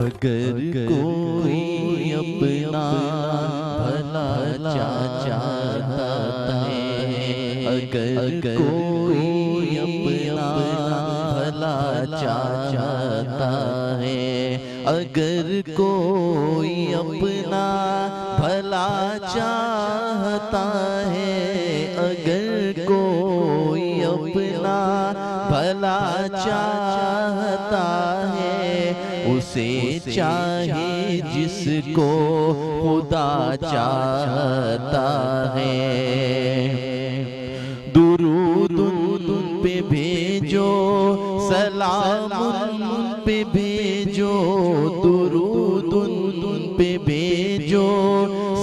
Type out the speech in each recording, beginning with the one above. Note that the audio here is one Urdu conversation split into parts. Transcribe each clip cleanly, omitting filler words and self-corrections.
اگر کوئی اپنا بھلا چاہتا ہے، اگر کوئی اپنا بھلا چاہتا ہے، اگر کوئی اپنا بھلا چاہتا ہے، اگر کوئی اپنا بھلا چاہتا ہے، اسے چاہے جس کو خدا چاہتا ہے۔ درود ان پہ بھیجو، سلام ان پہ بھیجو، درود ان پہ بھیجو،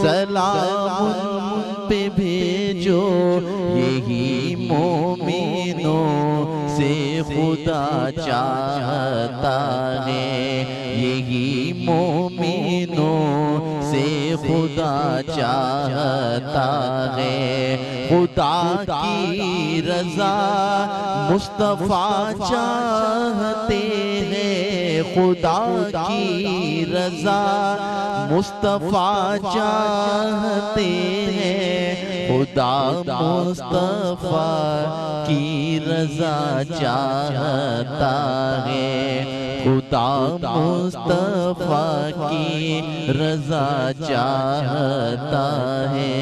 سلام ان پہ بھیجو، یہی مومنوں سے خدا چاہتا ہے، یہی مومنوں سے خدا چاہتا ہے۔ خدا کی رضا مصطفیٰ چاہتے ہیں، خدا کی رضا مصطفیٰ چاہتے ہیں، خدا مصطفیٰ کی رضا چاہتا ہے، خدا مصطفیٰ کی رضا چاہتا ہے۔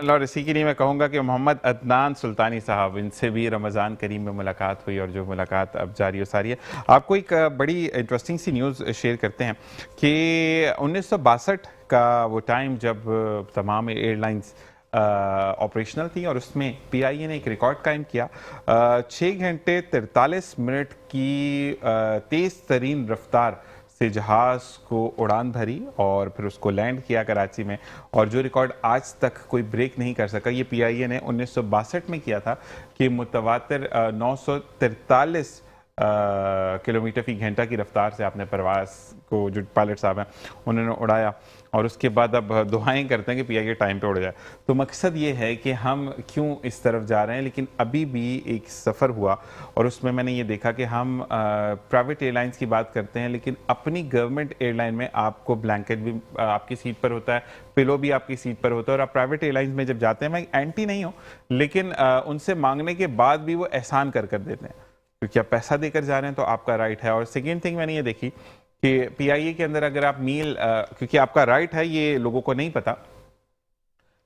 اور اسی کے لیے میں کہوں گا کہ محمد عدنان سلطانی صاحب، ان سے بھی رمضان کریم میں ملاقات ہوئی اور جو ملاقات اب جاری و ساری ہے۔ آپ کو ایک بڑی انٹرسٹنگ سی نیوز شیئر کرتے ہیں کہ 1962 کا وہ ٹائم جب تمام ایئر لائنز آپریشنل تھی، اور اس میں پی آئی اے نے ایک ریکارڈ قائم کیا، 6 گھنٹے 43 منٹ کی تیز ترین رفتار سے جہاز کو اڑان بھری اور پھر اس کو لینڈ کیا کراچی میں، اور جو ریکارڈ آج تک کوئی بریک نہیں کر سکا۔ یہ پی آئی اے نے 1962 میں کیا تھا کہ متواتر 943 کلومیٹر فی گھنٹہ کی رفتار سے آپ نے پرواز کو، جو پائلٹ صاحب ہیں انہوں نے اڑایا، اور اس کے بعد اب دعائیں کرتے ہیں کہ پی آئی اے ٹائم پہ اڑ جائے۔ تو مقصد یہ ہے کہ ہم کیوں اس طرف جا رہے ہیں، لیکن ابھی بھی ایک سفر ہوا اور اس میں نے یہ دیکھا کہ ہم پرائیویٹ ایئر لائنس کی بات کرتے ہیں، لیکن اپنی گورنمنٹ ایئر لائن میں آپ کو بلینکٹ بھی آپ کی سیٹ پر ہوتا ہے، پلو بھی آپ کی سیٹ پر ہوتا ہے، اور آپ پرائیویٹ ایئر لائنس میں جب جاتے ہیں، میں اینٹی نہیں ہوں، لیکن ان سے مانگنے کے بعد بھی وہ احسان کر دیتے ہیں، کیونکہ آپ پیسہ دے کر جا رہے ہیں تو آپ کا رائٹ ہے۔ اور سیکنڈ تھنگ میں نے یہ دیکھی کہ پی آئی اے کے اندر اگر آپ میل، کیونکہ آپ کا رائٹ ہے، یہ لوگوں کو نہیں پتا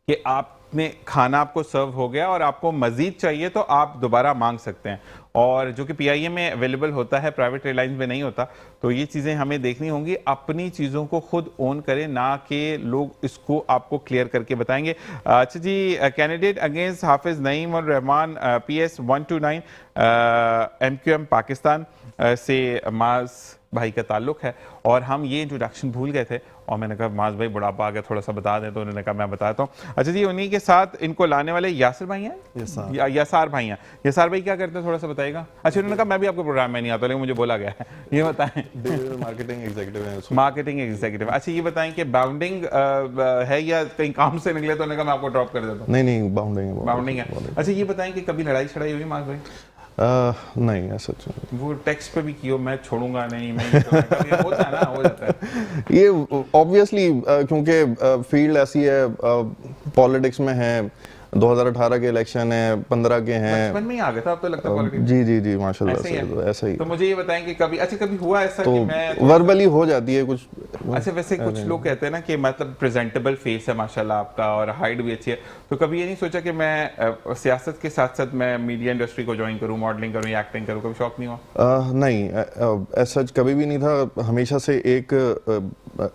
کہ آپ نے کھانا آپ کو سرو ہو گیا اور آپ کو مزید چاہیے تو آپ دوبارہ مانگ سکتے ہیں، اور جو کہ پی آئی اے میں اویلیبل ہوتا ہے، پرائیویٹ ایئر لائنز میں نہیں ہوتا۔ تو یہ چیزیں ہمیں دیکھنی ہوں گی، اپنی چیزوں کو خود اون کریں، نہ کہ لوگ اس کو آپ کو کلیئر کر کے بتائیں گے۔ اچھا جی، candidate against Hafiz Naeem ur Rehman P S 129 M Q M Pakistan سے معاذ بھائی کا تعلق ہے، اور ہم یہ انٹروڈکشن بھول گئے تھے، اور میں نے کہا معاذ بھائی بڑھاپا آ گیا، تھوڑا سا بتا دیں، تو انہوں نے کہا میں بتاتا ہوں۔ اچھا جی، انہی کے ساتھ ان کو لانے والے یاسر بھائی ہیں، یسار بھائی ہیں۔ یسار بھائی کیا کرتے ہیں تھوڑا سا بتائیے گا؟ اچھا، انہوں نے کہا میں بھی آپ کو پروگرام میں نہیں آتا، لیکن مجھے بولا گیا ہے، یہ بتائیں۔ مارکیٹنگ ایگزیکٹو ہے، مارکیٹنگ ایگزیکٹو۔ اچھا یہ بتائیں کہ باؤنڈنگ ہے یا کہیں کام سے نکلے تو انہوں نے کہا میں آپ کو ڈراپ کر دیتا ہوں؟ نہیں، باؤنڈنگ ہے۔ اچھا یہ بتائیں کہ کبھی لڑائی شڑائی ہوئی معاذ بھائی؟ نہیں، ایسا وہ ٹیکسٹ پہ بھی کیوں میں چھوڑوں گا نہیں، میں ہوتا ہے نا، ہو جاتا ہے یہ آبویسلی، کیونکہ فیلڈ ایسی ہے، پالیٹکس میں ہے، 2018 کے الیکشن ہیں، 15 کے ہیں، بچپن میں ہی آ گیا تھا، اب تو لگتا ہے پالیٹکس۔ جی ماشاءاللہ سے ایسا ہی۔ تو مجھے یہ بتائیں کہ کبھی، اچھا کبھی ہوا ایسا کہ میں وربلی ہو جاتی ہے کچھ؟ اچھا ویسے کچھ لوگ کہتے ہیں نا کہ مطلب پریزنٹیبل فیس ہے ماشاءاللہ آپ کا، اور ہائٹ بھی اچھی ہے، تو کبھی یہ نہیں سوچا کہ میں سیاست کے ساتھ ساتھ میں میڈیا انڈسٹری کو جوائن کروں، ماڈلنگ کروں یا ایکٹنگ کروں؟ کبھی شوق نہیں ہوا؟ نہیں، ایسا کبھی بھی نہیں تھا، ہمیشہ سے ایک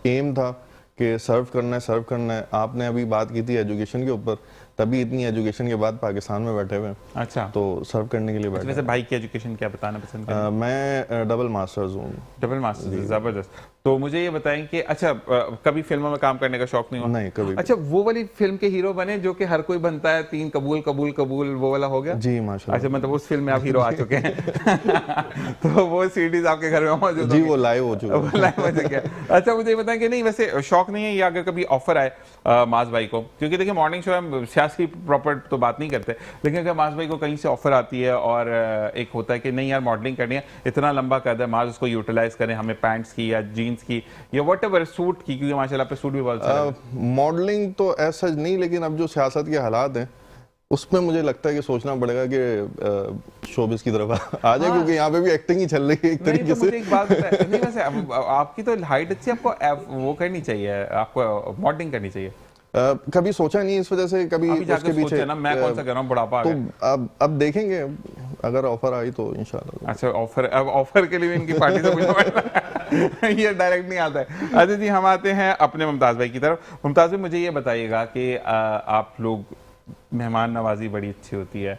ایم تھا کہ سرو کرنا ہے۔ آپ نے ابھی بات کی تھی ایجوکیشن کے اوپر، تبھی اتنی ایجوکیشن کے بعد پاکستان میں بیٹھے ہوئے ہیں، اچھا تو سرو کرنے کے لیے بیٹھے۔ ویسے بھائی کی ایجوکیشن کیا بتانا پسند کریں؟ میں ڈبل ماسٹرز ہوں۔ ڈبل ماسٹرز، زبردست۔ تو مجھے یہ بتائیں کہ اچھا کبھی فلموں میں کام کرنے کا شوق نہیں ہوا؟ نہیں، کبھی۔ اچھا وہ والی فلم کے ہیرو بنے جو کہ ہر کوئی بنتا ہے، 3 قبول قبول قبول، وہ والا ہو گیا؟ جی ماشاءاللہ۔ اچھا مطلب اس فلم میں آپ ہیرو آ چکے ہیں، تو وہ سیڈیز آپ کے گھر میں موجود؟ جی وہ لائیو ہو چکا ہے۔ اچھا مجھے یہ بتائیں کہ نہیں ویسے شوق نہیں ہے، یا اگر کبھی آفر آئے معاذ بھائی کو، کیونکہ دیکھیں مارننگ شو ہے، پیسے کی پراپر تو بات نہیں کرتے, لیکن اگر معاذ بھائی کو کہیں سے آفر آتی ہے اور ایک ہوتا ہے کہ نہیں یار ماڈلنگ کرنی ہے, اتنا لمبا قد ہے, معاذ اس کو یوٹیلائز کریں, ہمیں پینٹس کی یا جینس کی یا واٹ ایور سوٹ کی, کیونکہ ماشاء اللہ پہ سوٹ بھی بہت سارے. ماڈلنگ تو ایسا نہیں, لیکن اب جو سیاست کے حالات ہیں اس میں مجھے لگتا ہے کہ سوچنا پڑے گا کہ شوبز کی طرف آ جائے, کیونکہ یہاں پہ بھی ایکٹنگ ہی چل رہی ہے ایک طریقے سے. ایک بات نہیں, ویسے آپ کی تو ہائٹ اچھی, آپ کو وہ کرنی چاہیے, آپ کو ماڈلنگ کرنی چاہیے. کبھی سوچا نہیں اس وجہ سے, کبھی اس کے پیچھے میں کون سا کر رہا ہوں, بڑھاپا. تو اب دیکھیں گے اگر آفر آئی تو انشاءاللہ. اچھا آفر کے لیے ان کی پارٹی سے پوچھنا یہ ڈائریکٹ نہیں آتا ہے. اچھا جی, ہم آتے ہیں اپنے ممتاز بھائی کی طرف. ممتاز بھائی مجھے یہ بتائیے گا کہ آپ لوگ مہمان نوازی بڑی اچھی ہوتی ہے,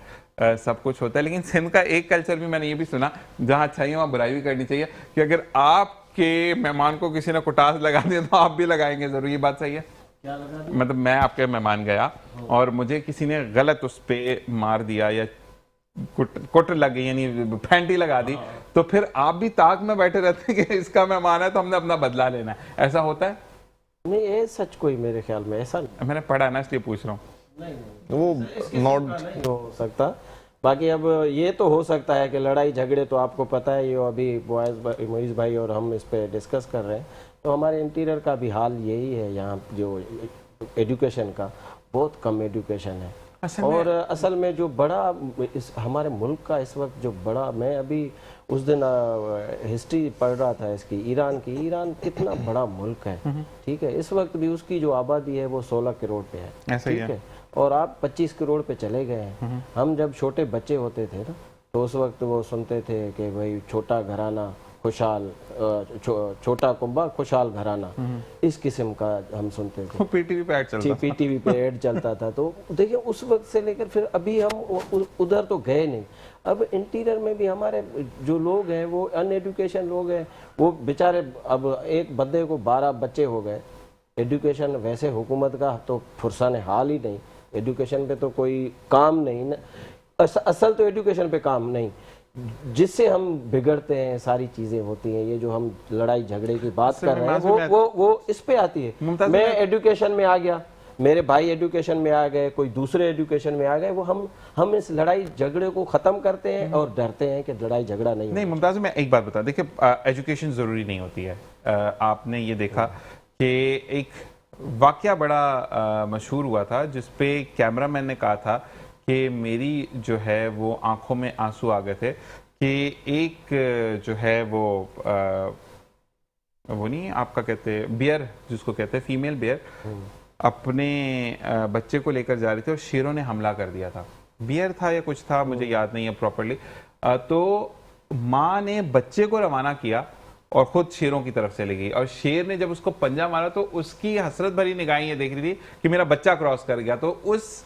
سب کچھ ہوتا ہے, لیکن سندھ کا ایک کلچر بھی میں نے یہ بھی سنا جہاں اچھائی ہے وہاں برائی بھی کرنی چاہیے, کہ اگر آپ کے مہمان کو کسی نے کٹاس لگا دیا تو آپ بھی لگائیں گے ضرور, یہ بات صحیح ہے؟ مطلب میں آپ کے مہمان گیا اور مجھے کسی نے غلط اس پہ مار دیا یا کٹ لگ گئی, یعنی پھینٹی لگا دی, تو پھر آپ بھی طاق میں بیٹھے رہتے ہیں کہ اس کا مہمان ہے تو ہم نے اپنا بدلہ لینا ہے, ایسا ہوتا ہے؟ نہیں, یہ سچ کوئی میرے خیال میں ایسا نہیں. میں نے پڑھا نا اس لیے پوچھ رہا ہوں. وہ نوٹ نہیں ہو سکتا. باقی اب یہ تو ہو سکتا ہے کہ لڑائی جھگڑے تو آپ کو پتہ ہے, یہ ابھی معیز بھائی اور ہم اس پہ ڈسکس کر رہے ہیں, تو ہمارے انٹیریئر کا بھی حال یہی ہے. یہاں جو ایڈوکیشن کا بہت کم ایڈوکیشن ہے, اور اصل میں جو بڑا ہمارے ملک کا اس وقت جو بڑا, میں ابھی اس دن ہسٹری پڑھ رہا تھا اس کی, ایران کی. ایران کتنا بڑا ملک ہے, ٹھیک ہے, اس وقت بھی اس کی جو آبادی ہے وہ 16 کروڑ پہ ہے, ٹھیک ہے, اور آپ 25 کروڑ پہ چلے گئے ہیں. ہم جب چھوٹے بچے ہوتے تھے نا تو اس وقت وہ سنتے تھے کہ بھائی چھوٹا گھرانہ خوشحال, چھوٹا کنبہ خوشحال گھرانہ, اس قسم کا ہم سنتے تھے. پی ٹی وی پہ ایڈ چلتا تھا. پی ٹی وی پہ ایڈ چلتا تھا. تو دیکھیں اس وقت سے لے کر پھر ابھی ہم ادھر تو گئے نہیں. اب انٹیریئر میں بھی ہمارے جو لوگ ہیں وہ ان ایڈوکیشن لوگ ہیں, وہ بیچارے, اب ایک بندے کو 12 بچے ہو گئے. ایڈوکیشن ویسے حکومت کا تو فرسان حال ہی نہیں, ایڈوکیشن پہ تو کوئی کام نہیں, اصل تو ایڈوکیشن پہ کام نہیں, جس سے ہم بگڑتے ہیں ساری چیزیں ہوتی ہیں. یہ جو ہم لڑائی جھگڑے کی بات کر رہے ہیں وہ اس پہ آتی ہے. میں ایڈوکیشن میں آ گیا, میرے بھائی ایڈوکیشن میں آ گئے, کوئی دوسرے ایڈوکیشن میں آ گئے, وہ ہم اس لڑائی جھگڑے کو ختم کرتے ہیں اور ڈرتے ہیں کہ لڑائی جھگڑا نہیں. ممتاز میں ایک بات بتا, دیکھیں ایجوکیشن ضروری نہیں ہوتی ہے. آپ نے یہ دیکھا کہ ایک واقعہ بڑا مشہور ہوا تھا جس پہ کیمرہ مین نے کہا تھا کہ میری جو ہے وہ آنکھوں میں آنسو آ گئے تھے, کہ ایک جو ہے وہ نہیں آپ کا کہتے بیئر, جس کو کہتے ہیں فیمیل بیئر, اپنے بچے کو لے کر جا رہی تھی اور شیروں نے حملہ کر دیا تھا. بیئر تھا یا کچھ تھا, مجھے یاد نہیں ہے پراپرلی. تو ماں نے بچے کو روانہ کیا اور خود شیروں کی طرف سے لے گئی, اور شیر نے جب اس کو پنجہ مارا تو اس کی حسرت بھری نگاہیں یہ دیکھ رہی تھی کہ میرا بچہ کراس کر گیا. تو اس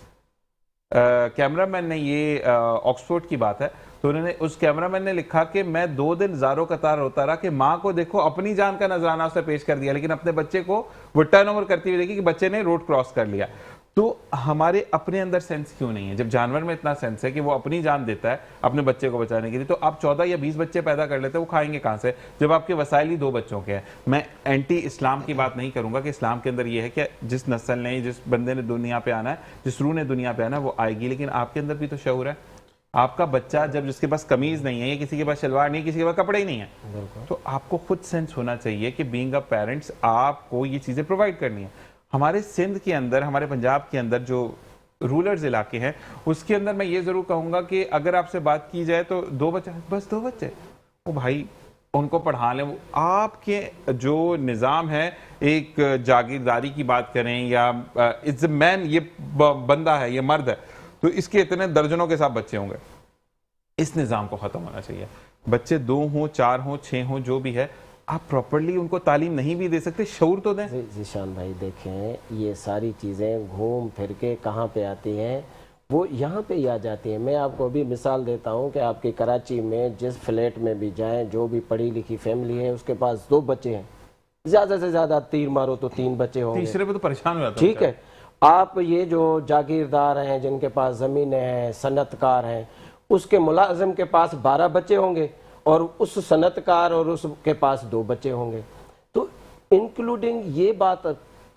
کیمرہ مین نے, یہ آکسفورڈ کی بات ہے, تو انہوں نے اس کیمرہ مین نے لکھا کہ میں 2 دن زاروں قطار ہوتا رہا کہ ماں کو دیکھو اپنی جان کا نذرانہ اسے پیش کر دیا, لیکن اپنے بچے کو وہ ٹرن اوور کرتی ہوئی دیکھی کہ بچے نے روڈ کراس کر لیا. تو ہمارے اپنے اندر سینس کیوں نہیں ہے, جب جانور میں اتنا سینس ہے کہ وہ اپنی جان دیتا ہے اپنے بچے کو بچانے کے لیے, تو آپ 14 یا 20 بچے پیدا کر لیتے ہیں, وہ کھائیں گے کہاں سے جب آپ کے وسائل ہی 2 بچوں کے ہیں. میں اینٹی اسلام کی بات نہیں کروں گا کہ اسلام کے اندر یہ ہے کہ جس نسل نے, جس بندے نے دنیا پہ آنا ہے, جس روح نے دنیا پہ آنا ہے وہ آئے گی, لیکن آپ کے اندر بھی تو شعور ہے. آپ کا بچہ جب جس کے پاس قمیض نہیں ہے, یا کسی کے پاس شلوار نہیں, کسی کے پاس کپڑے ہی نہیں ہیں, تو آپ کو خود سینس ہونا چاہیے کہ بینگ اے پیرنٹس آپ کو یہ چیزیں پرووائڈ کرنی ہیں. ہمارے سندھ کے اندر, ہمارے پنجاب کے اندر جو رولرز علاقے ہیں اس کے اندر میں یہ ضرور کہوں گا کہ اگر آپ سے بات کی جائے تو 2 بچے, بس 2 بچے, وہ بھائی ان کو پڑھا لیں. آپ کے جو نظام ہے, ایک جاگیرداری کی بات کریں یا اٹس اے مین, یہ بندہ ہے, یہ مرد ہے, تو اس کے اتنے درجنوں کے ساتھ بچے ہوں گے. اس نظام کو ختم ہونا چاہیے. بچے 2 ہوں, 4 ہوں, 6 ہوں, جو بھی ہے, آپ پراپرلی ان کو تعلیم نہیں بھی دے سکتے, شعور تو دیں. ذیشان بھائی دیکھیں, یہ ساری چیزیں گھوم پھر کے کہاں پہ آتی ہیں, وہ یہاں پہ ہی آ جاتی ہیں. میں آپ کو ابھی مثال دیتا ہوں کہ آپ کی کراچی میں جس فلیٹ میں بھی جائیں, جو بھی پڑھی لکھی فیملی ہے اس کے پاس 2 بچے ہیں, زیادہ سے زیادہ تیر مارو تو 3 بچے ہوں گے, تیسرے پہ تو پریشان ہو جاتا. ٹھیک ہے. آپ یہ جو جاگیردار ہیں, جن کے پاس زمینیں ہیں, صنعت کار ہیں, اس کے ملازم کے پاس 12 بچے ہوں گے, اور اس صنعت کار اور اس کے پاس 2 بچے ہوں گے. تو انکلوڈنگ یہ بات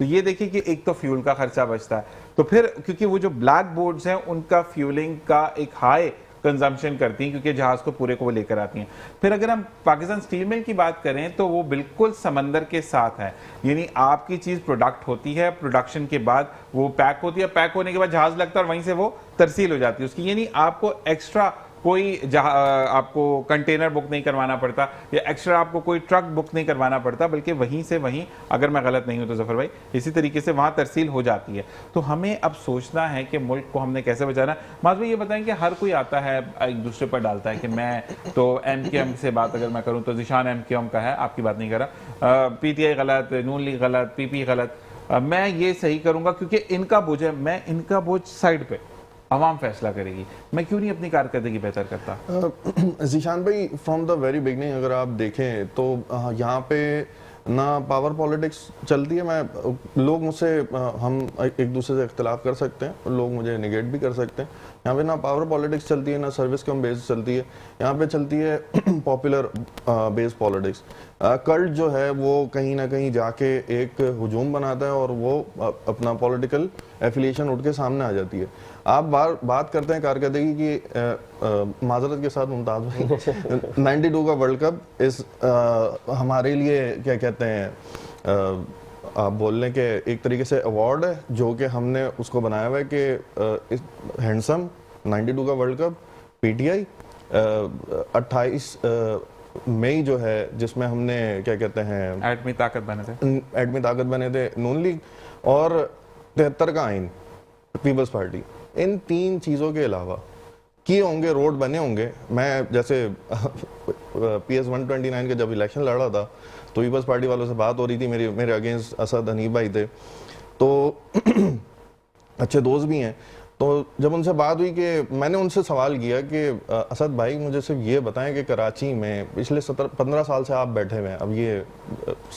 تو یہ دیکھیں کہ ایک تو فیول کا خرچہ بچتا ہے, تو پھر کیونکہ وہ جو بلیک بورڈز ہیں ان کا فیولنگ کا ایک ہائی کنزمپشن کرتی ہیں کیونکہ جہاز کو پورے کو وہ لے کر آتی ہیں. پھر اگر ہم پاکستان سٹیل مل کی بات کریں تو وہ بالکل سمندر کے ساتھ ہے, یعنی آپ کی چیز پروڈکٹ ہوتی ہے, پروڈکشن کے بعد وہ پیک ہوتی ہے, پیک ہونے کے بعد جہاز لگتا ہے اور وہیں سے وہ ترسیل ہو جاتی ہے اس کی, یعنی آپ کو ایکسٹرا کوئی آپ کو کنٹینر بک نہیں کروانا پڑتا یا ایکسٹرا آپ کو کوئی ٹرک بک نہیں کروانا پڑتا, بلکہ وہیں سے وہیں, اگر میں غلط نہیں ہوں تو ظفر بھائی, اسی طریقے سے وہاں ترسیل ہو جاتی ہے. تو ہمیں اب سوچنا ہے کہ ملک کو ہم نے کیسے بچانا. معاذ بھائی یہ بتائیں کہ ہر کوئی آتا ہے ایک دوسرے پر ڈالتا ہے کہ میں تو ایم کیو ایم سے بات اگر میں کروں تو ذیشان ایم کیو ایم کا ہے, آپ کی بات نہیں کر رہا, پی ٹی آئی غلط, نون لیگ غلط, پی پی غلط, میں یہ صحیح کروں گا کیونکہ ان کا بوجھ ہے, میں ان کا بوجھ سائڈ پہ, عوام فیصلہ کرے گی, میں کیوں نہیں اپنی کارکردگی بہتر کرتا. ذیشان بھائی فرام دا ویری بگننگ اگر آپ دیکھیں تو یہاں پہ نہ پاور پالیٹکس چلتی ہے, میں لوگ مجھ سے, ہم ایک دوسرے سے اختلاف کر سکتے ہیں, لوگ مجھے نگیٹ بھی کر سکتے ہیں, یہاں پہ نہ پاور پالیٹکس چلتی ہے, نہ سروس کم بیس چلتی ہے, یہاں پہ چلتی ہے پاپولر بیس پالیٹکس. کلٹ جو ہے وہ کہیں نہ کہیں جا کے ایک ہجوم بناتا ہے اور وہ اپنا پولیٹیکل ایفیلیشن اٹھ کے سامنے آ جاتی ہے. آپ بات کرتے ہیں کارکردگی کی, معذرت کے ساتھ ممتاز بھائی 92 کا ورلڈ کپ اس ہمارے لیے کیا کہتے ہیں, آپ بول لیں کہ ایک طریقے سے ایوارڈ ہے جو کہ ہم نے اس کو بنایا ہوا ہے کہ ہینڈسم 92 کا world cup, P T I 28 مئی جو ہے جس میں ہم نے کیا کہتے ہیں ایٹمی طاقت بنے تھے نون لیگ, اور 73 کا آئین پیپلز پارٹی. ان تین چیزوں کے علاوہ کیے ہوں گے, روڈ بنے ہوں گے. میں جیسے پی ایس 129 کا جب الیکشن لڑا تھا تو پیپلز پارٹی والوں سے بات ہو رہی تھی, میرے اگینسٹ اسد حنیف بھائی تھے, تو اچھے دوست بھی ہیں. تو جب ان سے بات ہوئی کہ میں نے ان سے سوال کیا کہ اسد بھائی مجھے صرف یہ بتائیں کہ کراچی میں پچھلے 15 سال سے آپ بیٹھے ہوئے ہیں, اب یہ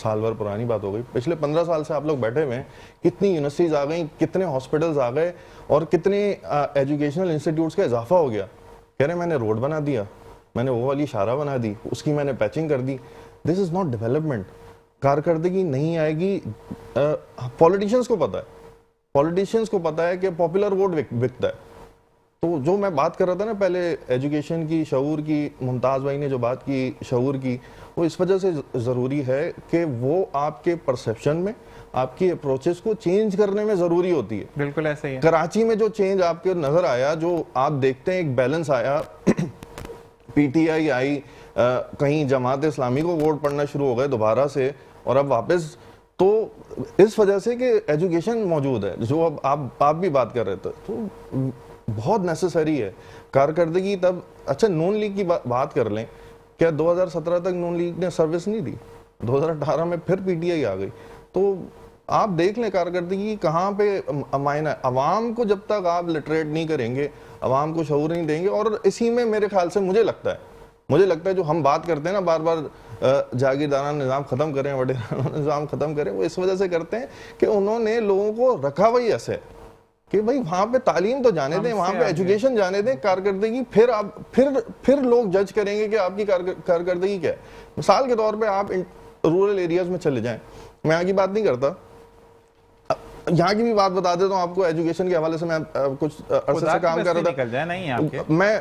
سال بھر پرانی بات ہو گئی, پچھلے 15 سال سے آپ لوگ بیٹھے ہوئے ہیں, کتنی یونیورسٹیز آ گئیں, کتنے ہاسپٹلز آ گئے اور کتنے ایجوکیشنل انسٹیٹیوٹس کا اضافہ ہو گیا. کہہ رہے ہیں میں نے روڈ بنا دیا, میں نے وہ والی اشارہ بنا دی, اس کی میں نے پیچنگ کر دی. دس از ناٹ ڈیولپمنٹ. کارکردگی نہیں آئے گی. پولیٹیشینس کو پتا ہے کہ پاپولر ووٹ بکتا ہے. تو جو میں بات کر رہا تھا نا پہلے ایجوکیشن کی, شعور کی, ممتاز بھائی نے جو بات کی شعور کی, وہ اس وجہ سے ضروری ہے کہ وہ آپ کے پرسیپشن میں, آپ کی اپروچز کو چینج کرنے میں ضروری ہوتی ہے. بالکل ایسا ہی ہے. کراچی میں جو چینج آپ کے نظر آیا, جو آپ دیکھتے ہیں ایک بیلنس آیا, پی ٹی آئی آئی, کہیں جماعت اسلامی کو ووٹ پڑنا شروع ہو گئے دوبارہ سے, اور اب واپس, تو اس وجہ سے کہ ایجوکیشن موجود ہے, جو اب آپ بھی بات کر رہے تھے, تو بہت نیسیسری ہے کارکردگی. تب اچھا نون لیگ کی بات کر لیں, کیا 2017 تک نون لیگ نے سروس نہیں دی, 2018 میں پھر پی ٹی آئی آ گئی. تو آپ دیکھ لیں کارکردگی کہاں پہ معنی. عوام کو جب تک آپ لٹریٹ نہیں کریں گے, عوام کو شعور نہیں دیں گے, اور اسی میں میرے خیال سے مجھے لگتا ہے جو ہم بات کرتے ہیں نا بار بار, جاگیردارانہ نظام ختم کریں, وڈیرانہ نظام ختم کریں, وہ اس وجہ سے کرتے ہیں کہ انہوں نے لوگوں کو رکھا وہی ایسے کہ بھائی وہاں پہ تعلیم تو جانے دیں, وہاں پہ ایجوکیشن جانے دیں, کارکردگی پھر لوگ جج کریں گے کہ آپ کی کارکردگی کیا ہے. مثال کے طور پہ آپ رورل ایریاز میں چلے جائیں, میں یہاں کی بات نہیں کرتا, یہاں کی بھی بات بتا دیتا ہوں آپ کو. ایجوکیشن کے حوالے سے میں کچھ عرصے سے کام کر رہا تھا, میں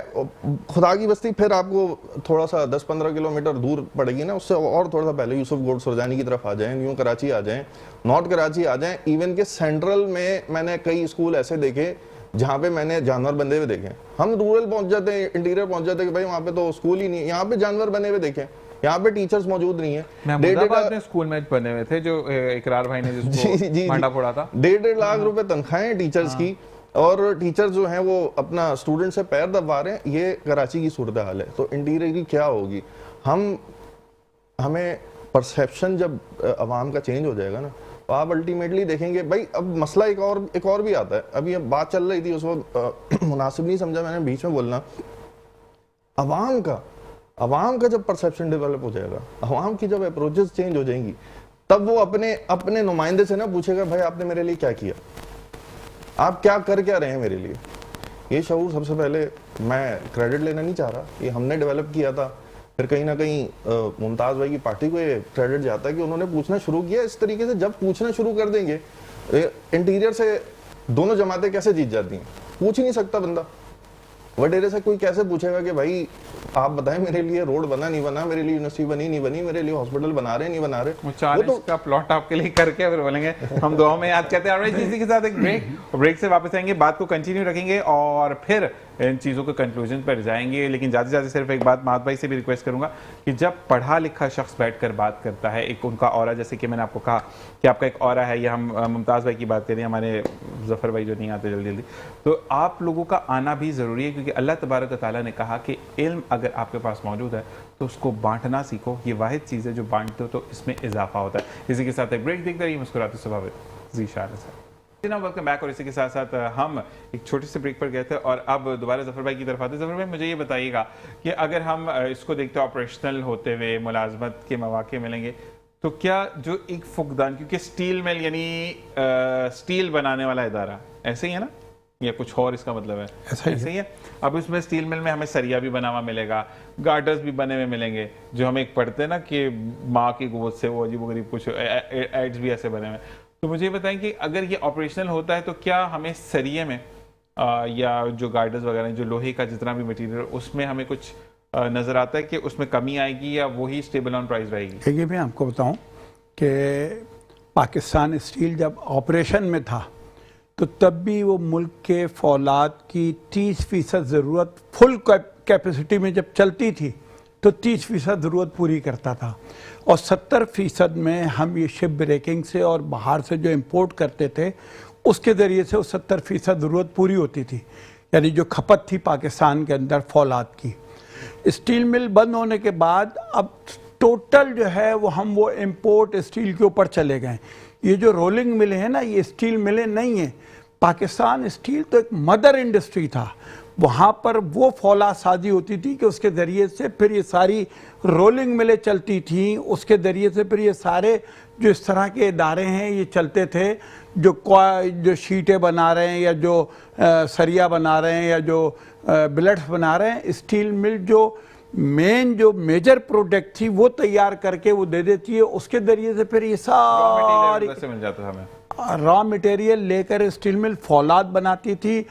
خدا کی بستی, پھر آپ کو تھوڑا سا 10-15 کلومیٹر دور پڑے گی نا, اس سے اور تھوڑا سا پہلے یوسف گوڈ سرجانی کی طرف آ جائیں, نیو کراچی آ جائیں, نارتھ کراچی آ جائیں. ایون کہ سینٹرل میں نے کئی اسکول ایسے دیکھے جہاں پہ میں نے جانور بندے ہوئے دیکھے. ہم رورل پہنچ جاتے ہیں, انٹیریئر پہنچ جاتے ہیں کہ بھائی وہاں پہ تو اسکول ہی نہیں, یہاں پہ جانور بنے ہوئے دیکھیں, یہاں پہ ٹیچرز موجود نہیں ہیں. محمود آباد میں اسکول میں بنے ہوئے تھے جو اقرار بھائی نے جس کو مانڈا پھوڑا تھا, 1.5 لاکھ روپے تنخواہیں ٹیچرز کی, اور ٹیچر جو ہیں وہ اپنا اسٹوڈنٹ سے پیر دبا رہے ہیں. یہ کراچی کی صورتحال ہے. تو انٹیریئر کی کیا ہوگی؟ ہمیں پرسیپشن جب عوام کا چینج ہو جائے گا نا, تو آپ الٹیمیٹلی دیکھیں گے. بھائی اب مسئلہ ایک اور بھی آتا ہے. اب یہ بات چل رہی تھی, اس وقت مناسب نہیں سمجھا میں نے بیچ میں بولنا. عوام کا جب پرسیپشن ڈیولپ ہو جائے گا, عوام کی جب اپروچز چینج ہو جائیں گی, تب وہ اپنے نمائندے سے نہ پوچھے گا بھائی آپ نے میرے لیے کیا کیا, آپ کیا رہے ہیں میرے لیے. یہ شعور سب سے پہلے, میں کریڈٹ لینا نہیں چاہ رہا, یہ ہم نے ڈیولپ کیا تھا. پھر کہیں نہ کہیں ممتاز بھائی کی پارٹی کو یہ کریڈٹ جاتا ہے کہ انہوں نے پوچھنا شروع کیا اس طریقے سے. جب پوچھنا شروع کر دیں گے انٹیریئر سے دونوں جماعتیں کیسے جیت جاتی ہیں؟ پوچھ ہی نہیں سکتا بندہ. وڈیرے سے کوئی کیسے پوچھے گا کہ بھائی آپ بتائیں میرے لیے روڈ بنا نہیں بنا, میرے لیے یونیورسٹی بنی نہیں بنی, میرے لیے ہاسپٹل بنا رہے نہیں بنا رہے. وہ 40 کا پلاٹ آپ کے لیے کر کے پھر بولیں گے ہم دعاؤں میں یاد کرتے ہیں. اسی کے ساتھ ایک بریک سے واپس آئیں گے, بات کو کنٹینیو رکھیں گے اور پھر ان چیزوں کے کنکلوژن پر جائیں گے. لیکن جاتے جاتے صرف ایک بات مہات بھائی سے بھی ریکویسٹ کروں گا کہ جب پڑھا لکھا شخص بیٹھ کر بات کرتا ہے, ایک ان کا اورا, جیسے کہ میں نے آپ کو کہا کہ آپ کا ایک اورا ہے, یا ہم ممتاز بھائی کی بات کریں, ہمارے ظفر بھائی جو نہیں آتے جلدی جلدی, تو آپ لوگوں کا آنا بھی ضروری ہے, کیونکہ اللہ تبارک و تعالیٰ نے کہا کہ علم اگر آپ کے پاس موجود ہے تو اس کو بانٹنا سیکھو. یہ واحد چیز ہے جو بانٹتے ہو تو اس میں اضافہ ہوتا ہے. اسی کے ساتھ ایک بریک دیکھتے رہیے مسکراتے صبح زی شارہ سے. Welcome back. اور اسی کے ساتھ ساتھ ہم ایک چھوٹی سی بریک پر گئے تھے اور اب دوبارہ ظفر بھائی کی طرف آتے ہیں. ظفر بھائی مجھے یہ بتائیے گا کہ اگر ہم اس کو دیکھتے آپریشنل ہوتے ہوئے ملازمت کے مواقع ملیں گے تو کیا جو ایک فقدان, کیونکہ اسٹیل مل یعنی اسٹیل بنانے والا ادارہ ایسے ہی ہے نا, یا کچھ اور اس کا مطلب ہے ایسے ہی ہے. اب اس میں اسٹیل مل میں ہمیں سریا بھی بنا ہوا ملے گا, گارڈرز بھی بنے ہوئے ملیں گے, جو ہم ایک پڑھتے ہیں نا کہ ماں کی گود سے وہ عجیب و غریب کچھ ایڈز بھی ایسے بنے ہوئے. تو مجھے یہ بتائیں کہ اگر یہ آپریشنل ہوتا ہے تو کیا ہمیں سریے میں یا جو گارڈرز وغیرہ جو لوہے کا جتنا بھی مٹیریل اس میں ہمیں کچھ نظر آتا ہے کہ اس میں کمی آئے گی یا وہی اسٹیبل آن پرائز رہے گی؟ دیکھیے میں آپ کو بتاؤں کہ پاکستان اسٹیل جب آپریشن میں تھا تو تب بھی وہ ملک کے فولاد کی 30% ضرورت فل کیپیسٹی میں جب چلتی تھی تو 30% ضرورت پوری کرتا تھا, اور 70% میں ہم یہ شپ بریکنگ سے اور باہر سے جو امپورٹ کرتے تھے اس کے ذریعے سے وہ 70% ضرورت پوری ہوتی تھی, یعنی جو کھپت تھی پاکستان کے اندر فولاد کی. اسٹیل مل بند ہونے کے بعد اب ٹوٹل جو ہے وہ ہم وہ امپورٹ اسٹیل کے اوپر چلے گئے. یہ جو رولنگ ملیں ہیں نا, یہ اسٹیل ملیں نہیں ہیں. پاکستان اسٹیل تو ایک مدر انڈسٹری تھا, وہاں پر وہ فولاد سازی ہوتی تھی کہ اس کے ذریعے سے پھر یہ ساری رولنگ ملیں چلتی تھیں, اس کے ذریعے سے پھر یہ سارے جو اس طرح کے ادارے ہیں یہ چلتے تھے, جو شیٹیں بنا رہے ہیں یا جو سریا بنا رہے ہیں یا جو بلٹس بنا رہے ہیں. اسٹیل مل جو میجر پروڈکٹ تھی وہ تیار کر کے وہ دے دیتی ہے, اس کے ذریعے سے پھر یہ ساری مل جاتا تھا ہمیں را مٹیریل لے کر اسٹیل مل فولاد بناتی تھی,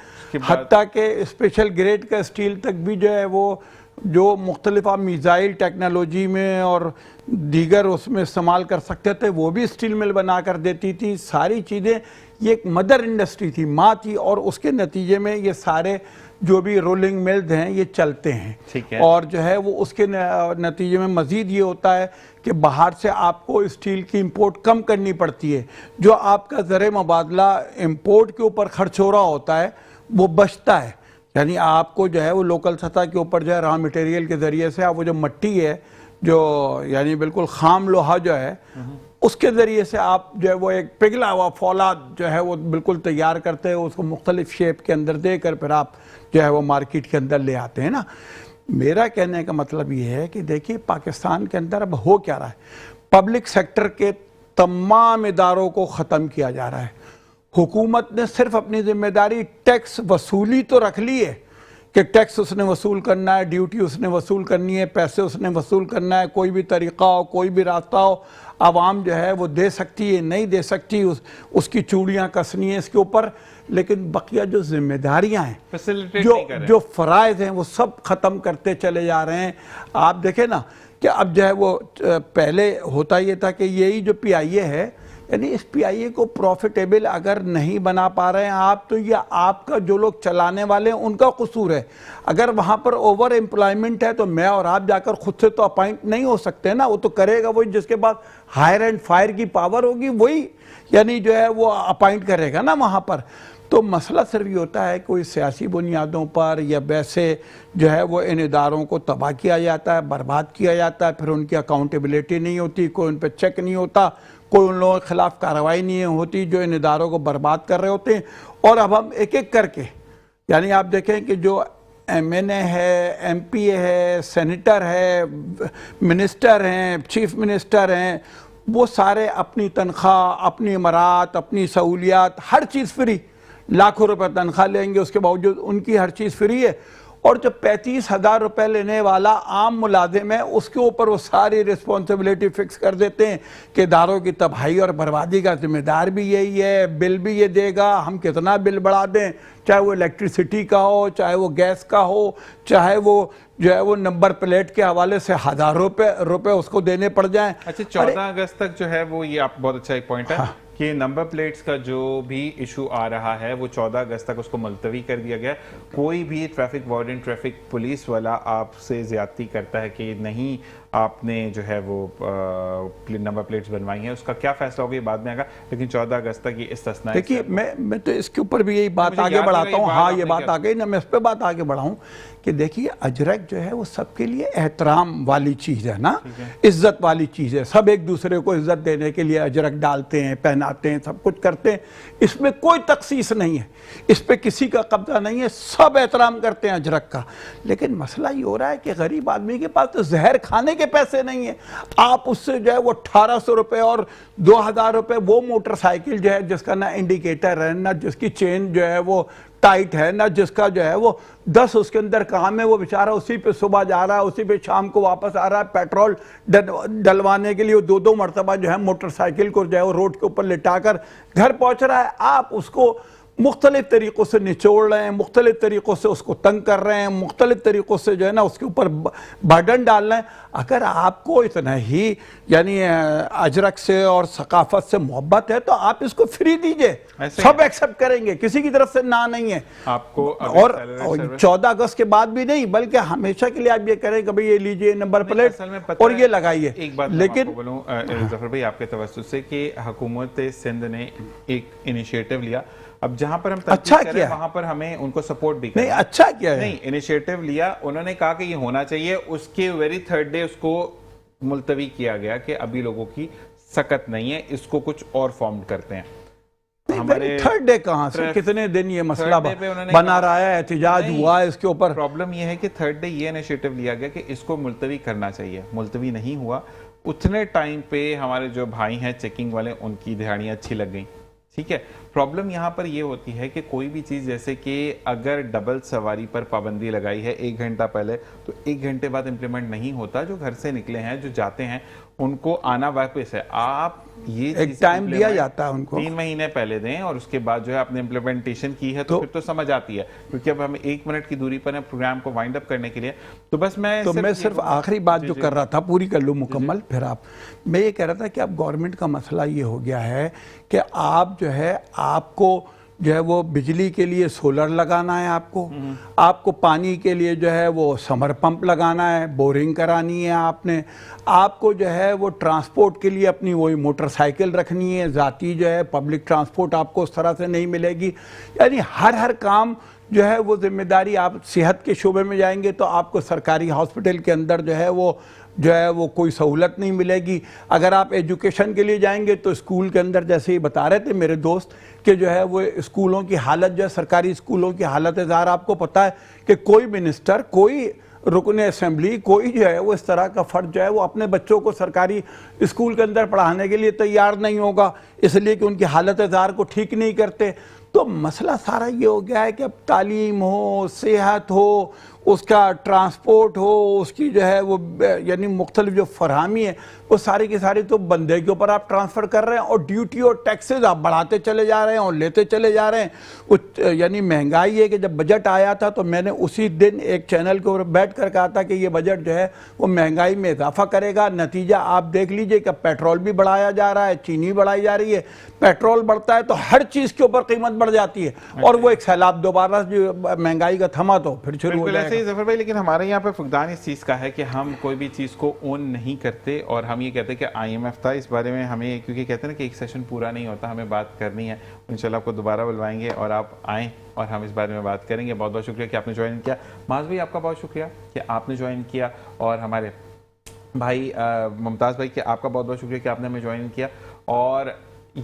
حتیٰ کہ اسپیشل گریڈ کا اسٹیل تک بھی جو ہے وہ جو مختلف آپ میزائل ٹیکنالوجی میں اور دیگر اس میں استعمال کر سکتے تھے وہ بھی اسٹیل مل بنا کر دیتی تھی. ساری چیزیں یہ ایک مدر انڈسٹری تھی, ماں تھی, اور اس کے نتیجے میں یہ سارے جو بھی رولنگ ملز ہیں یہ چلتے ہیں. اور جو ہے وہ اس کے نتیجے میں مزید یہ ہوتا ہے کہ باہر سے آپ کو اسٹیل کی امپورٹ کم کرنی پڑتی ہے, جو آپ کا زر مبادلہ امپورٹ کے اوپر خرچ ہو رہا ہوتا ہے وہ بچتا ہے. یعنی آپ کو جو ہے وہ لوکل سطح کے اوپر جو ہے را مٹیریل کے ذریعے سے آپ وہ جو مٹی ہے جو یعنی بالکل خام لوہا جو ہے اس کے ذریعے سے آپ جو ہے وہ ایک پگھلا ہوا فولاد جو ہے وہ بالکل تیار کرتے ہیں, اس کو مختلف شیپ کے اندر دے کر پھر آپ جو ہے وہ مارکیٹ کے اندر لے آتے ہیں نا. میرا کہنے کا مطلب یہ ہے کہ دیکھیے پاکستان کے اندر اب ہو کیا رہا ہے, پبلک سیکٹر کے تمام اداروں کو ختم کیا جا رہا ہے. حکومت نے صرف اپنی ذمہ داری ٹیکس وصولی تو رکھ لی ہے کہ ٹیکس اس نے وصول کرنا ہے, ڈیوٹی اس نے وصول کرنی ہے, پیسے اس نے وصول کرنا ہے, کوئی بھی طریقہ ہو کوئی بھی راستہ ہو عوام جو ہے وہ دے سکتی ہے نہیں دے سکتی, اس کی چوڑیاں کسنی ہیں اس کے اوپر. لیکن بقیہ جو ذمہ داریاں ہیں جو فرائض ہیں وہ سب ختم کرتے چلے جا رہے ہیں. آپ دیکھیں نا کہ اب جو ہے وہ پہلے ہوتا یہ تھا کہ یہی جو پی آئی اے ہے, یعنی اس پی آئی اے کو پروفیٹیبل اگر نہیں بنا پا رہے ہیں آپ تو یہ آپ کا جو لوگ چلانے والے ہیں ان کا قصور ہے. اگر وہاں پر اوور امپلائمنٹ ہے تو میں اور آپ جا کر خود سے تو اپائنٹ نہیں ہو سکتے نا, وہ تو کرے گا وہی جس کے پاس ہائر اینڈ فائر کی پاور ہوگی, وہی یعنی جو ہے وہ اپائنٹ کرے گا نا وہاں پر. تو مسئلہ صرف یہ ہوتا ہے کوئی سیاسی بنیادوں پر یا ویسے جو ہے وہ ان اداروں کو تباہ کیا جاتا ہے, برباد کیا جاتا ہے, پھر ان کی اکاؤنٹیبلٹی نہیں ہوتی, کوئی ان پہ چیک نہیں ہوتا, کوئی ان لوگوں کے خلاف کارروائی نہیں ہوتی جو ان اداروں کو برباد کر رہے ہوتے ہیں. اور اب ہم ایک ایک کر کے یعنی آپ دیکھیں کہ جو ایم این اے ہے, ایم پی اے ہے, سینیٹر ہے, منسٹر ہیں, چیف منسٹر ہیں, وہ سارے اپنی تنخواہ, اپنی امارات, اپنی سہولیات, ہر چیز فری, لاکھوں روپے تنخواہ لیں گے, اس کے باوجود ان کی ہر چیز فری ہے. اور جو 35,000 روپے لینے والا عام ملازم ہے اس کے اوپر وہ ساری رسپانسبلٹی فکس کر دیتے ہیں کہ اداروں کی تباہی اور بربادی کا ذمہ دار بھی یہی ہے، بل بھی یہ دے گا، ہم کتنا بل بڑھا دیں، چاہے وہ الیکٹریسٹی کا ہو، چاہے وہ گیس کا ہو، چاہے وہ جو ہے وہ نمبر پلیٹ کے حوالے سے ہزاروں روپے اس کو دینے پڑ جائیں۔ اچھا 14 اگست تک جو ہے وہ یہ آپ بہت اچھا ایک پوائنٹ ہے کہ نمبر پلیٹس کا جو بھی ایشو آ رہا ہے وہ 14 اگست تک اس کو ملتوی کر دیا گیا ہے۔ کوئی بھی ٹریفک وارڈن، ٹریفک پولیس والا آپ سے زیادتی کرتا ہے کہ نہیں آپ نے جو ہے وہ نمبر پلیٹس بنوائی ہیں، اس کا کیا فیصلہ ہوگا یہ بعد میں آگا، لیکن 14 اگست تک یہ استثناء ہے۔ دیکھیے میں تو اس کے اوپر بھی یہی بات آگے بڑھاتا ہوں، ہاں یہ بات آگئی نا، میں اس پہ بات آگے بڑھاؤں کہ دیکھیے اجرک جو ہے وہ سب کے لیے احترام والی چیز ہے نا، عزت والی چیز ہے، سب ایک دوسرے کو عزت دینے کے لیے اجرک ڈالتے ہیں، پہناتے ہیں، سب کچھ کرتے ہیں، اس میں کوئی تخصیص نہیں ہے، اس پہ کسی کا قبضہ نہیں ہے، سب احترام کرتے ہیں اجرک کا۔ لیکن مسئلہ یہ ہو رہا ہے کہ غریب آدمی کے پاس تو زہر کھانے کے پیسے نہیں ہیں، آپ اس سے جو ہے وہ 1800 روپے اور 2000 روپے وہ موٹر سائیکل جو ہے جس کا نہ انڈیکیٹر ہے، نہ جس کی چین جو ہے وہ ٹائٹ ہے، نہ جس کا جو ہے وہ 10 اس کے اندر کام ہے، وہ بیچارہ اسی پہ صبح جا رہا ہے، اسی پہ شام کو واپس آ رہا ہے، پیٹرول ڈلوانے کے لیے 2 مرتبہ جو ہے موٹر سائیکل کو جو ہے وہ روڈ کے اوپر لٹا کر گھر پہنچ رہا ہے۔ آپ اس کو مختلف طریقوں سے نچوڑ رہے ہیں، مختلف طریقوں سے اس کو تنگ کر رہے ہیں، مختلف طریقوں سے جو ہے نا اس کے اوپر برڈن ڈال رہے ہیں۔ اگر آپ کو اتنا ہی یعنی اجرک سے اور ثقافت سے محبت ہے تو آپ اس کو فری دیجئے، سب ایکسپٹ کریں گے، کسی کی طرف سے نہ نہیں ہے آپ کو اور 14 اگست کے بعد بھی نہیں بلکہ ہمیشہ کے لیے آپ یہ کریں کہ بھئی یہ لیجئے نمبر پلیٹ اور یہ لگائیے۔ ایک بات میں آپ کو بولوں ظفر بھائی آپ کے توسط سے کہ حکومت سندھ نے ایک انیشیٹو لیا، اب جہاں پر ہم تنقید کر رہے ہیں وہاں پر ہمیں ان کو سپورٹ بھی کریں۔ نہیں اچھا کیا ہے، نہیں انیشیٹو لیا، انہوں نے کہا کہ یہ ہونا چاہیے، اس کے ویری تھرڈ ڈے اس کو ملتوی کیا گیا کہ ابھی لوگوں کی سکت نہیں ہے، اس کو کچھ اور فارم کرتے ہیں۔ ہمارے تھرڈ ڈے کہاں سے، کتنے دن یہ مسئلہ بنا رہا ہے، احتجاج ہوا ہے اس کے اوپر۔ پرابلم یہ ہے کہ تھرڈ ڈے یہ انیشیٹو لیا گیا کہ اس کو ملتوی کرنا چاہیے، ملتوی نہیں ہوا۔ اتنے ٹائم پہ ہمارے جو بھائی ہیں چیکنگ والے ان کی دہاڑیاں اچھی لگ گئیں، ٹھیک ہے۔ پرابلم یہاں پر یہ ہوتی ہے کہ کوئی بھی چیز جیسے کہ اگر ڈبل سواری پر پابندی لگائی ہے 1 گھنٹہ پہلے تو 1 گھنٹے بعد امپلیمنٹ نہیں ہوتا، جو گھر سے نکلے ہیں جو جاتے ہیں ان کو آنا واپس ہے، آپ یہ ایک ٹائم دیا جاتا ہے ان کو 3 مہینے پہلے دیں اور اس کے بعد جو ہے آپ نے امپلیمنٹیشن کی ہے تو پھر تو سمجھ آتی ہے، کیونکہ اب ہم 1 منٹ کی دوری پر ہیں پروگرام کو وائنڈ اپ کرنے کے لیے۔ تو بس میں صرف آخری بات جو کر رہا تھا پوری کر لوں مکمل، پھر میں یہ کہہ رہا تھا کہ اب گورنمنٹ کا مسئلہ یہ ہو گیا ہے کہ آپ جو ہے آپ کو جو ہے وہ بجلی کے لیے سولر لگانا ہے، آپ کو پانی کے لیے جو ہے وہ سمر پمپ لگانا ہے، بورنگ کرانی ہے آپ کو جو ہے وہ ٹرانسپورٹ کے لیے اپنی وہی موٹر سائیکل رکھنی ہے، ذاتی جو ہے پبلک ٹرانسپورٹ آپ کو اس طرح سے نہیں ملے گی، یعنی ہر کام جو ہے وہ ذمہ داری۔ آپ صحت کے شعبے میں جائیں گے تو آپ کو سرکاری ہاسپٹل کے اندر جو ہے وہ کوئی سہولت نہیں ملے گی۔ اگر آپ ایجوکیشن کے لیے جائیں گے تو اسکول کے اندر جیسے ہی بتا رہے تھے میرے دوست کہ جو ہے وہ اسکولوں کی حالت جو ہے سرکاری اسکولوں کی حالت ظاہر آپ کو پتہ ہے کہ کوئی منسٹر، کوئی رکن اسمبلی، کوئی جو ہے وہ اس طرح کا فرد جو ہے وہ اپنے بچوں کو سرکاری اسکول کے اندر پڑھانے کے لیے تیار نہیں ہوگا، اس لیے کہ ان کی حالت ظاہر کو ٹھیک نہیں کرتے۔ تو مسئلہ سارا یہ ہو گیا ہے کہ اب تعلیم ہو، صحت ہو، اس کا ٹرانسپورٹ ہو، اس کی جو ہے وہ یعنی مختلف جو فراہمی ہے وہ ساری کی ساری تو بندے کے اوپر آپ ٹرانسفر کر رہے ہیں اور ڈیوٹی اور ٹیکسز آپ بڑھاتے چلے جا رہے ہیں اور لیتے چلے جا رہے ہیں۔ یعنی مہنگائی ہے کہ جب بجٹ آیا تھا تو میں نے اسی دن ایک چینل کے اوپر بیٹھ کر کہا تھا کہ یہ بجٹ جو ہے وہ مہنگائی میں اضافہ کرے گا۔ نتیجہ آپ دیکھ لیجئے کہ پیٹرول بھی بڑھایا جا رہا ہے، چینی بڑھائی جا رہی ہے، پیٹرول بڑھتا ہے تو ہر چیز کے اوپر قیمت بڑھ جاتی ہے اور وہ ایک سیلاب دوبارہ جو مہنگائی کا تھما تو پھر شروع ہو جائے گا۔ ظفر بھائی لیکن ہمارے یہاں پہ فقدان اس چیز کا ہے کہ ہم کوئی بھی چیز کو اون نہیں کرتے اور ہم یہ کہتے ہیں کہ IMF تھا، اس بارے میں ہمیں کیونکہ کہتے ہیں نا کہ ایک سیشن پورا نہیں ہوتا، ہمیں بات کرنی ہے، انشاءاللہ آپ کو دوبارہ بلوائیں گے اور آپ آئیں اور ہم اس بارے میں بات کریں گے۔ بہت بہت شکریہ کہ آپ نے جوائن کیا۔ معاذ بھائی آپ کا بہت شکریہ کہ آپ نے جوائن کیا اور ہمارے بھائی ممتاز بھائی کہ آپ کا بہت بہت شکریہ کہ آپ نے ہمیں جوائن کیا۔ اور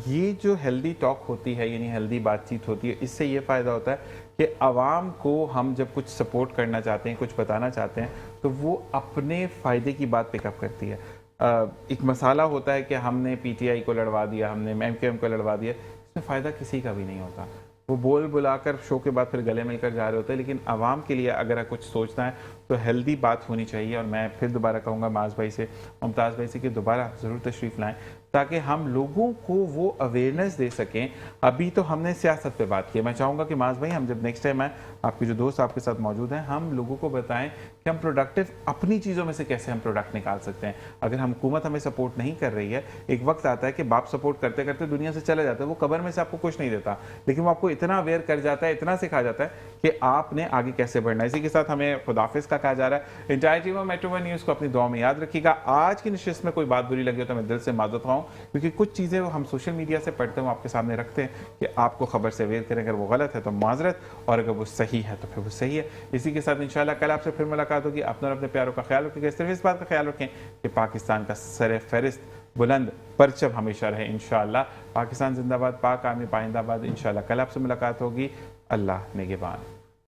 یہ جو ہیلدی ٹاک ہوتی ہے یعنی ہیلدی بات چیت ہوتی ہے، اس سے یہ فائدہ ہوتا ہے کہ عوام کو ہم جب کچھ سپورٹ کرنا چاہتے ہیں، کچھ بتانا چاہتے ہیں تو وہ اپنے فائدے کی بات پک اپ کرتی ہے۔ ایک مسئلہ ہوتا ہے کہ ہم نے PTI کو لڑوا دیا، ہم نے MQM کو لڑوا دیا، اس میں فائدہ کسی کا بھی نہیں ہوتا۔ وہ بول بلا کر شو کے بعد پھر گلے مل کر جا رہے ہوتے ہیں، لیکن عوام کے لیے اگر کچھ سوچنا ہے تو ہیلدی بات ہونی چاہیے. اور میں پھر دوبارہ کہوں گا معاذ بھائی سے، ممتاز بھائی سے کہ دوبارہ ضرور تشریف لائیں تاکہ ہم لوگوں کو وہ اویئرنیس دے سکیں. ابھی تو ہم نے سیاست پہ بات کی، میں چاہوں گا کہ معاذ بھائی ہم جب نیکسٹ ٹائم آئیں، آپ کے جو دوست آپ کے ساتھ موجود ہیں، ہم لوگوں کو بتائیں کہ ہم پروڈکٹیو اپنی چیزوں میں سے کیسے ہم پروڈکٹ نکال سکتے ہیں. اگر ہم حکومت ہمیں سپورٹ نہیں کر رہی ہے، ایک وقت آتا ہے کہ باپ سپورٹ کرتے کرتے دنیا سے چلا جاتا ہے، وہ قبر میں سے آپ کو کچھ نہیں دیتا، لیکن وہ آپ کو اتنا اویئر کر جاتا ہے، اتنا سکھا جاتا ہے کہ آپ نے آگے کیسے بڑھنا ہے. اسی کے ساتھ ہمیں خداحافظ کا کہا جا رہا ہے. Entire team of metro one news کو اپنی دعا میں یاد رکھیے گا. آج کی نشست میں کوئی بات بری لگی ہو تو میں دل سے معذرت خواہ ہوں، کیونکہ کچھ چیزیں ہم سوشل میڈیا سے پڑھتے ہیں، ہم آپ کے سامنے رکھتے ہیں کہ آپ کو خبر سے اویئر کریں. اگر وہ غلط ہے تو معذرت، اور اگر وہ صحیح ہے تو پھر وہ صحیح ہے. اسی کے ساتھ انشاءاللہ کل آپ سے پھر ملاقات ہوگی. اپنا اور اپنے پیاروں کا خیال رکھیں گا. صرف اس بات کا خیال رکھیں کہ پاکستان کا سر فہرست بلند پرچم ہمیشہ رہے انشاءاللہ. پاکستان زندہ باد، پاک آرمی پائندہ باد. انشاءاللہ کل آپ سے ملاقات ہوگی. اللہ نگہبان.